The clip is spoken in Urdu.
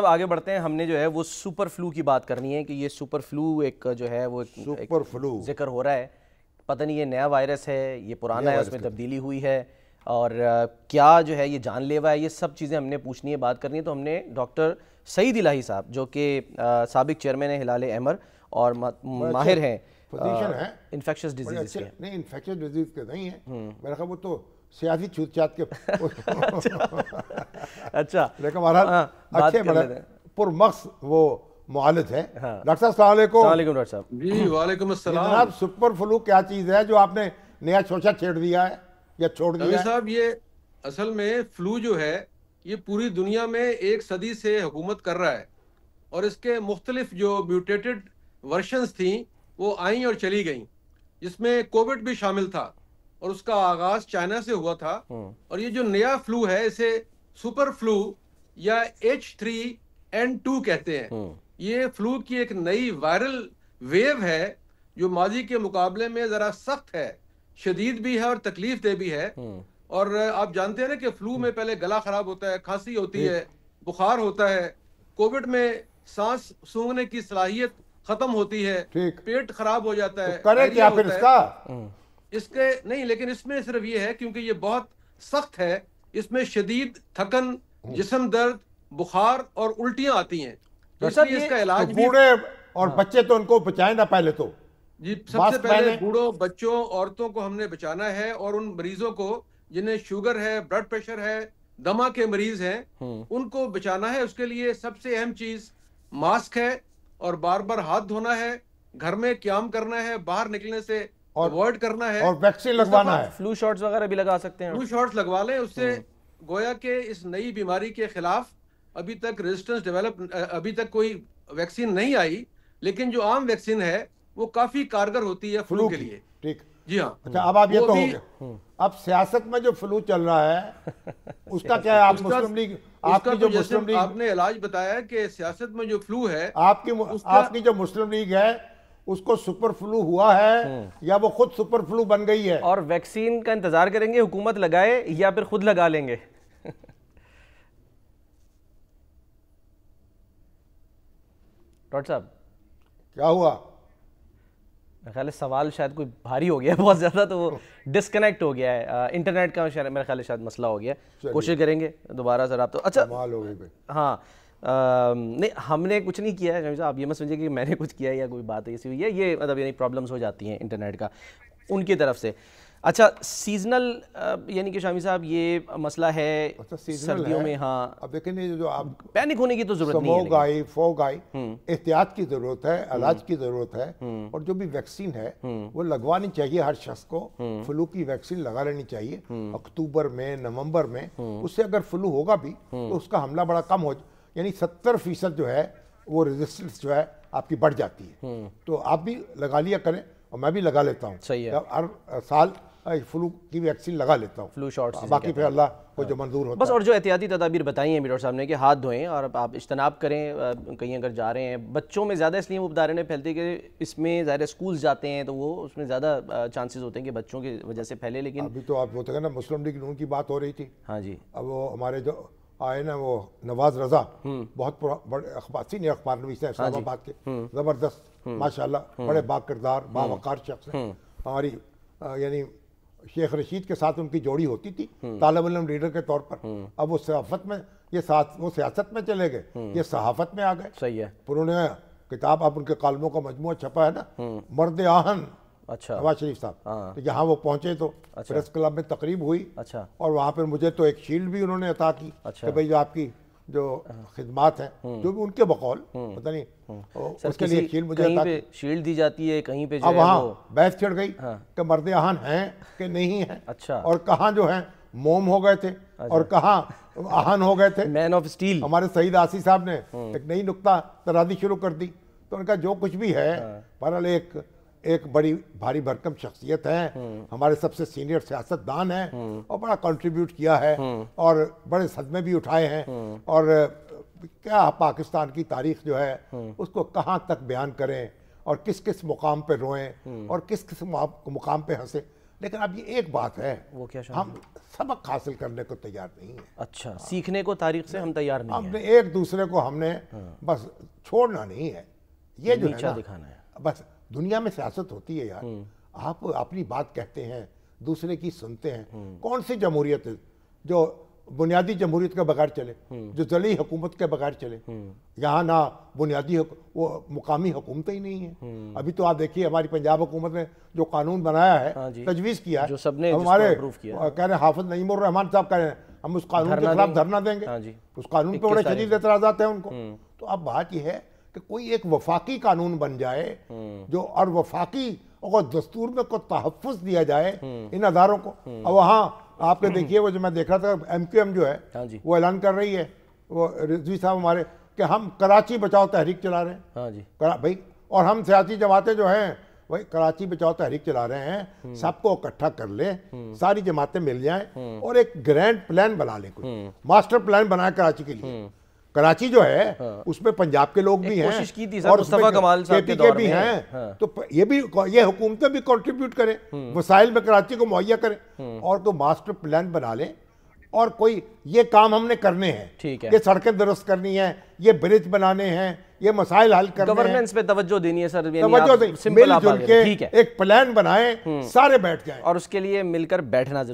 اب آگے بڑھتے ہیں. ہم نے جو ہے وہ سپر فلو کی بات کرنی ہے کہ یہ سپر فلو ایک جو ہے وہ سپر فلو ذکر ہو رہا ہے. پتہ نہیں یہ نیا وائرس ہے, یہ پرانا ہے, اس میں تبدیلی ہوئی ہے, اور کیا جو ہے یہ جان لیوا ہے, یہ سب چیزیں ہم نے پوچھنی ہے, بات کرنی ہے. تو ہم نے ڈاکٹر سعید الہی صاححب جو کہ سابق چیئرمین ہیں ہلال احمر اور ماہر ہیں انفیکشس ڈیزیز کے. نہیں, انفیکشس ڈیزیز کے نہیں ہیں میرا خیال, وہ تو سیاسی چھوت چھات کے. اچھا, لیکن ہمارا اچھے بڑے پرمغز وہ معالج ہے. ڈاکٹر صاحب السلام علیکم. السلام علیکم ڈاکٹر صاحب. جی وعلیکم السلام. جناب سپر فلو کیا چیز ہے جو آپ نے نیا شوشہ چھیڑ دیا ہے یا چھوڑ دیا ہے؟ صاحب یہ اصل میں فلو جو ہے یہ پوری دنیا میں 1 صدی سے حکومت کر رہا ہے, اور اس کے مختلف جو میوٹیٹڈ ورشنز تھیں وہ آئیں اور چلی گئیں, جس میں کووڈ بھی شامل تھا, اور اس کا آغاز چائنا سے ہوا تھا. اور یہ جو نیا فلو ہے اسے سپر فلو یا H3N2 کہتے ہیں. یہ فلو کی ایک نئی وائرل ویو ہے جو ماضی کے مقابلے میں ذرا سخت ہے, شدید بھی ہے اور تکلیف دہ بھی ہے. اور آپ جانتے ہیں نا کہ فلو میں پہلے گلا خراب ہوتا ہے, کھانسی ہوتی ہے, بخار ہوتا ہے. کووڈ میں سانس سونگنے کی صلاحیت ختم ہوتی ہے, پیٹ خراب ہو جاتا ہے. کرے کیا پھر اس کا؟ اس کے نہیں, لیکن اس میں صرف یہ ہے کیونکہ یہ بہت سخت ہے, اس میں شدید تھکن, جسم درد, بخار اور الٹیاں آتی ہیں. اس لیے اس کا علاج بھی بوڑھے اور بچے تو ان کو بچائیں نا پہلے تو. جی سب سے پہلے بوڑھوں, بچوں, عورتوں کو ہم نے بچانا ہے, اور ان مریضوں کو جنہیں شوگر ہے, بلڈ پریشر ہے, دما کے مریض ہیں, ان کو بچانا ہے. اس کے لیے سب سے اہم چیز ماسک ہے, اور بار بار ہاتھ دھونا ہے, گھر میں قیام کرنا ہے, باہر نکلنے سے اوائڈ کرنا ہے, اور ویکسین لگوانا ہے. فلو شاٹس وغیرہ بھی لگا سکتے ہیں. فلو شاٹس لگوا لیں. اس سے گویا کہ اس نئی بیماری کے خلاف ابھی تک ریزسٹنس ڈیولپ, ابھی تک کوئی ویکسین نہیں آئی, لیکن جو عام ویکسین ہے وہ کافی کارگر ہوتی ہے فلو کے لیے. ٹھیک, جی ہاں. اچھا, اب آپ یہ تو ہو گیا. اب سیاست میں جو فلو چل رہا ہے اس کا کیا ہے؟ آپ مسلم لیگ, آپ کی جو مسلم لیگ, آپ نے علاج بتایا کہ سیاست میں جو فلو ہے, آپ کی جو مسلم لیگ ہے اس کو سپر فلو ہوا ہے یا وہ خود سپر فلو بن گئی ہے؟ اور ویکسین کا انتظار کریں گے حکومت لگائے یا پھر خود لگا لیں گے؟ ڈاکٹر صاحب کیا ہوا؟ میرے خیال ہے سوال شاید کوئی بھاری ہو گیا ہے بہت زیادہ, تو وہ ڈسکنیکٹ ہو گیا ہے, انٹرنیٹ کا میرے خیال ہے شاید مسئلہ ہو گیا ہے. کوشش کریں گے دوبارہ سر آپ. تو اچھا ہاں, نہیں ہم نے کچھ نہیں کیا ہے, آپ یہ مت سمجھے کہ میں نے کچھ کیا ہے یا کوئی بات ایسی ہوئی ہے, یہ مطلب یعنی پرابلمس ہو جاتی ہیں انٹرنیٹ کا ان کی طرف سے. اچھا, سیزنل یعنی کہ شامی صاحب یہ مسئلہ ہے سردیوں میں. ہاں, اب دیکھیں جو آپ پینک ہونے کی تو ضرورت نہیں ہے, سموگ آئی, فوگ آئی, احتیاط کی ضرورت ہے, علاج کی ضرورت ہے, اور جو بھی ویکسین ہے وہ لگوانی چاہیے. ہر شخص کو فلو کی ویکسین لگا لینی چاہیے اکتوبر میں, نومبر میں. اس سے اگر فلو ہوگا بھی تو اس کا حملہ بڑا کم ہو, یعنی 70% جو ہے وہ ریزسٹنس جو ہے آپ کی بڑھ جاتی ہے. تو آپ بھی لگا لیا کریں, اور میں بھی لگا لیتا ہوں. صحیح ہے, ہر سال فلو کی ویکسین لگا لیتا ہوں. فلو شاٹس باقی پھر اللہ کو جو منظور ہوتا بس. اور جو احتیاطی تدابیر بتائی ہیں ڈاکٹر صاحب نے کہ ہاتھ دھوئیں اور آپ اجتناب کریں کہیں اگر جا رہے ہیں. بچوں میں زیادہ اس لیے وہ بتا پھیلتے کہ اس میں ظاہر اسکولز جاتے ہیں تو وہ اس میں زیادہ چانسز ہوتے ہیں کہ بچوں کی وجہ سے پھیلے. لیکن ابھی تو آپ بولتے ہیں نا مسلم لیگ نون کی بات ہو رہی تھی. ہاں جی, اب وہ ہمارے جو آئے نا وہ نواز رضا, بہت بڑے اخبار, سینئر اخبار نویس ہیں اسلام آباد کے, زبردست ماشاءاللہ, بڑے با کردار باوقار شخص ہیں. ہماری یعنی شیخ رشید کے ساتھ ان کی جوڑی ہوتی تھی طالب علم لیڈر کے طور پر. اب وہ صحافت میں, وہ سیاست میں چلے گئے, یہ صحافت میں آ گئے. صحیح ہے. انہوں نے کتاب, اب ان کے کالموں کا مجموعہ چھپا ہے نا, مرد آہن, اچھا, نواز شریف صاحب. تو یہاں وہ پہنچے تو پریس کلب میں تقریب ہوئی, اور وہاں پہ مجھے تو ایک شیلڈ بھی انہوں نے عطا کی کہ بھئی جو آپ کی جو خدمات ہیں, جو بھی ان کے بقول, پتہ نہیں اس کے لیے شیلڈ مجھے عطا کی. شیلڈ دی جاتی ہے کہیں پہ, اب وہاں بحث چھڑ گئی کہ مرد آہن ہیں کہ نہیں ہیں. اچھا, اور کہاں جو ہیں موم ہو گئے تھے اور کہاں آہن ہو گئے تھے. مین آف اسٹیل. ہمارے سعید آسی صاحب نے ایک نئی نقطہ ترازی شروع کر دی. تو ان کا جو کچھ بھی ہے, بہرحال ایک بڑی بھاری بھرکم شخصیت ہے, ہمارے سب سے سینئر سیاست دان ہیں, اور بڑا کنٹریبیوٹ کیا ہے, اور بڑے صدمے بھی اٹھائے ہیں. اور کیا پاکستان کی تاریخ جو ہے اس کو کہاں تک بیان کریں, اور کس کس مقام پہ روئیں اور کس کس مقام پہ ہنسیں. لیکن اب یہ ایک بات ہے، وہ کیا ہم سبق حاصل کرنے کو تیار نہیں ہیں. اچھا، سیکھنے کو تاریخ سے ہم تیار نہیں ہم ہیں. نے ایک دوسرے کو ہم نے بس چھوڑنا نہیں ہے. یہ جو ہے نیچا نا دکھانا ہے. بس دنیا میں سیاست ہوتی ہے یار، آپ اپنی بات کہتے ہیں، دوسرے کی سنتے ہیں. کون سی جمہوریت ہے جو بنیادی جمہوریت کے بغیر چلے، جو ذیلی حکومت کے بغیر چلے؟ یہاں نہ بنیادی وہ مقامی حکومتیں ہی نہیں ہیں. ابھی تو آپ دیکھیے ہماری پنجاب حکومت نے جو قانون بنایا ہے، تجویز کیا ہے، جو سب نے ہمارے کہہ رہے ہیں حافظ نعیم الرحمان صاحب کہہ رہے ہیں ہم اس قانون کے خلاف دھرنا دیں گے. اس قانون پہ بڑے شدید اعتراضات ہیں ان کو. تو اب بات یہ ہے کہ کوئی ایک وفاقی قانون بن جائے جو، اور وفاقی اور دستور میں کو تحفظ دیا جائے ان اداروں کو. اور وہاں آپ نے دیکھیے وہ جو میں دیکھ رہا تھا ایم کیو ایم جو ہے وہ اعلان کر رہی ہے، وہ رضوی صاحب ہمارے، کہ ہم کراچی بچاؤ تحریک چلا رہے ہیں بھائی. اور ہم سیاسی جماعتیں جو ہیں وہی کراچی بچاؤ تحریک چلا رہے ہیں. سب کو اکٹھا کر لیں، ساری جماعتیں مل جائیں اور ایک گرینڈ پلان بنا لیں، کوئی ماسٹر پلان بنائے کراچی کے لیے. کراچی جو ہے اس میں پنجاب کے لوگ بھی ہیں اور کے پی کے بھی ہیں. تو یہ حکومتیں بھی کنٹریبیوٹ کریں، وسائل میں کراچی کو مہیا کریں اور تو ماسٹر پلان بنا لیں. اور کوئی یہ کام ہم نے کرنے ہیں، یہ سڑکیں درست کرنی ہیں، یہ برج بنانے ہیں، یہ مسائل حل کرنے ہیں. گورننس پہ توجہ دینی ہے سر، توجہ دیں، مل جل کے ایک پلان بنائیں، سارے بیٹھ جائیں. اور اس کے لیے مل کر بیٹھنا ضروری